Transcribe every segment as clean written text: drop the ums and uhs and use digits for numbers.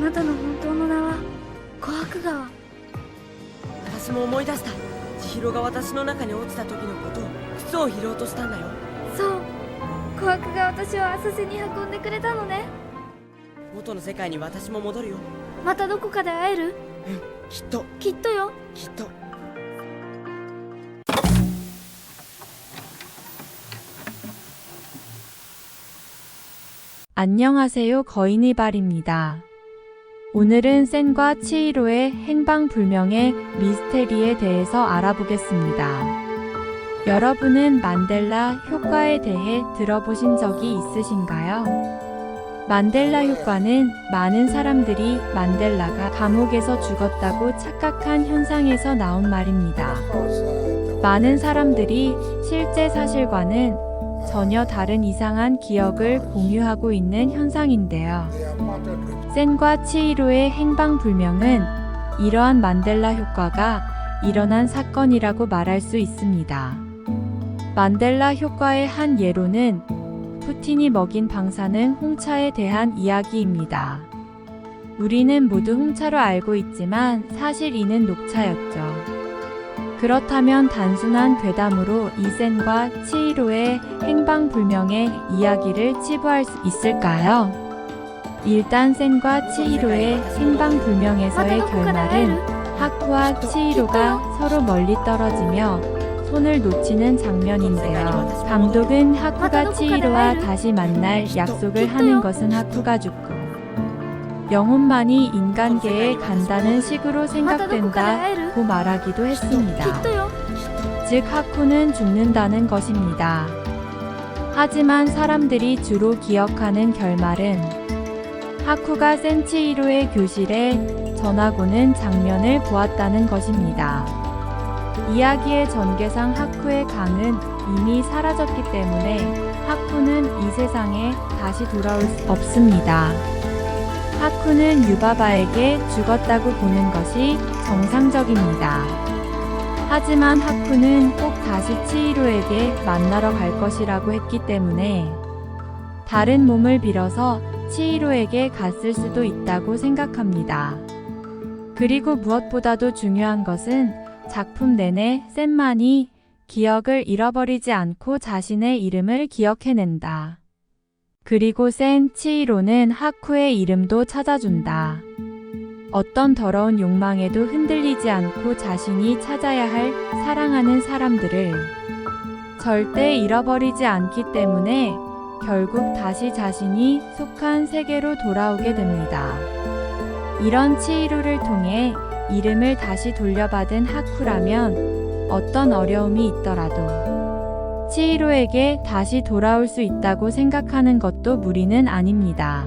なたの本当の名は琥珀川。私も思い出した。千尋が私の中に落ちた時のことを、靴を拾おうとしたんだよ。そう、琥珀が私を浅瀬に運んでくれたのね。元の世界に私も戻るよ。またどこかで会える？きっときっとよ。きっと。안녕하세요. 거인이발입니다. 오늘은 센과 치히로의 행방불명의 미스테리에 대해서 알아보겠습니다. 여러분은 만델라 효과에 대해 들어보신 적이 있으신가요? 만델라 효과는 많은 사람들이 만델라가 감옥에서 죽었다고 착각한 현상에서 나온 말입니다. 많은 사람들이 실제 사실과는 전혀 다른 이상한 기억을 공유하고 있는 현상인데요. 센과 치히로의 행방불명은 이러한 만델라 효과가 일어난 사건이라고 말할 수 있습니다. 만델라 효과의 한 예로는 푸틴이 먹인 방사능 홍차에 대한 이야기입니다. 우리는 모두 홍차로 알고 있지만 사실 이는 녹차였죠. 그렇다면 단순한 괴담으로 이 센과 치히로의 행방불명의 이야기를 치부할 수 있을까요? 일단 센과 치히로의 행방불명에서의 결말은 하쿠와 치히로가 서로 멀리 떨어지며 손을 놓치는 장면인데요. 감독은 하쿠가 치히로와 다시 만날 약속을 하는 것은 하쿠가 죽고 영혼만이 인간계에 간다는 식으로 생각된다고 말하기도 했습니다. 즉 하쿠는 죽는다는 것입니다. 하지만 사람들이 주로 기억하는 결말은 하쿠가 센 치히로의 교실에 전하고는 장면을 보았다는 것입니다. 이야기의 전개상 하쿠의 강은 이미 사라졌기 때문에 하쿠는 이 세상에 다시 돌아올 수 없습니다. 하쿠는 유바바에게 죽었다고 보는 것이 정상적입니다. 하지만 하쿠는 꼭 다시 치히로에게 만나러 갈 것이라고 했기 때문에 다른 몸을 빌어서 치히로에게 갔을 수도 있다고 생각합니다. 그리고 무엇보다도 중요한 것은 작품 내내 센만이 기억을 잃어버리지 않고 자신의 이름을 기억해낸다. 그리고 센 치히로는 하쿠의 이름도 찾아준다. 어떤 더러운 욕망에도 흔들리지 않고 자신이 찾아야 할 사랑하는 사람들을 절대 잃어버리지 않기 때문에 결국 다시 자신이 속한 세계로 돌아오게 됩니다. 이런 치히로를 통해 이름을 다시 돌려받은 하쿠라면 어떤 어려움이 있더라도 치히로에게 다시 돌아올 수 있다고 생각하는 것도 무리는 아닙니다.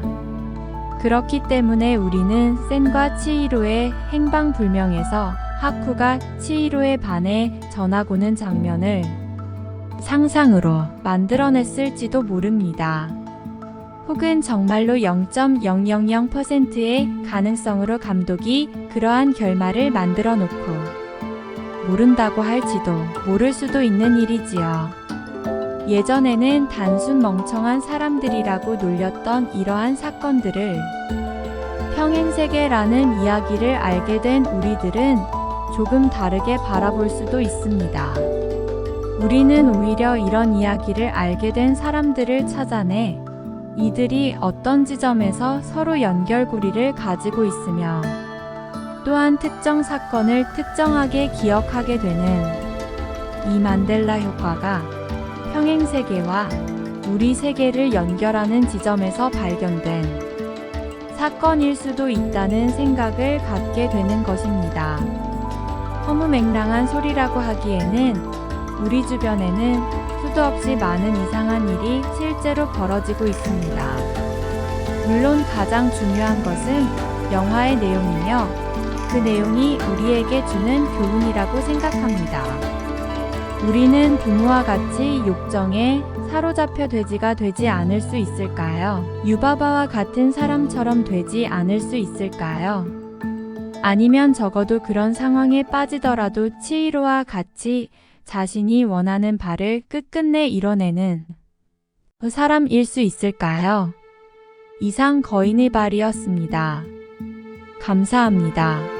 그렇기 때문에 우리는 센과 치히로의 행방불명에서 하쿠가 치히로에 반해 전하고는 장면을 상상으로 만들어냈을지도 모릅니다. 혹은 정말로 0.000%의 가능성으로 감독이 그러한 결말을 만들어 놓고 모른다고 할지도 모를 수도 있는 일이지요. 예전에는 단순 멍청한 사람들이라고 놀렸던 이러한 사건들을 평행세계라는 이야기를 알게 된 우리들은 조금 다르게 바라볼 수도 있습니다. 우리는 오히려 이런 이야기를 알게 된 사람들을 찾아내 이들이 어떤 지점에서 서로 연결고리를 가지고 있으며 또한 특정 사건을 특정하게 기억하게 되는 이 만델라 효과가 평행세계와 우리 세계를 연결하는 지점에서 발견된 사건일 수도 있다는 생각을 갖게 되는 것입니다. 허무맹랑한 소리라고 하기에는 우리 주변에는 수도 없이 많은 이상한 일이 실제로 벌어지고 있습니다. 물론 가장 중요한 것은 영화의 내용이며 그 내용이 우리에게 주는 교훈이라고 생각합니다. 우리는 부모와 같이 욕정에 사로잡혀 돼지가 되지 않을 수 있을까요? 유바바와 같은 사람처럼 되지 않을 수 있을까요? 아니면 적어도 그런 상황에 빠지더라도 치히로와 같이 자신이 원하는 바를 끝끝내 이뤄내는 그 사람일 수 있을까요? 이상 거인의 발이었습니다. 감사합니다.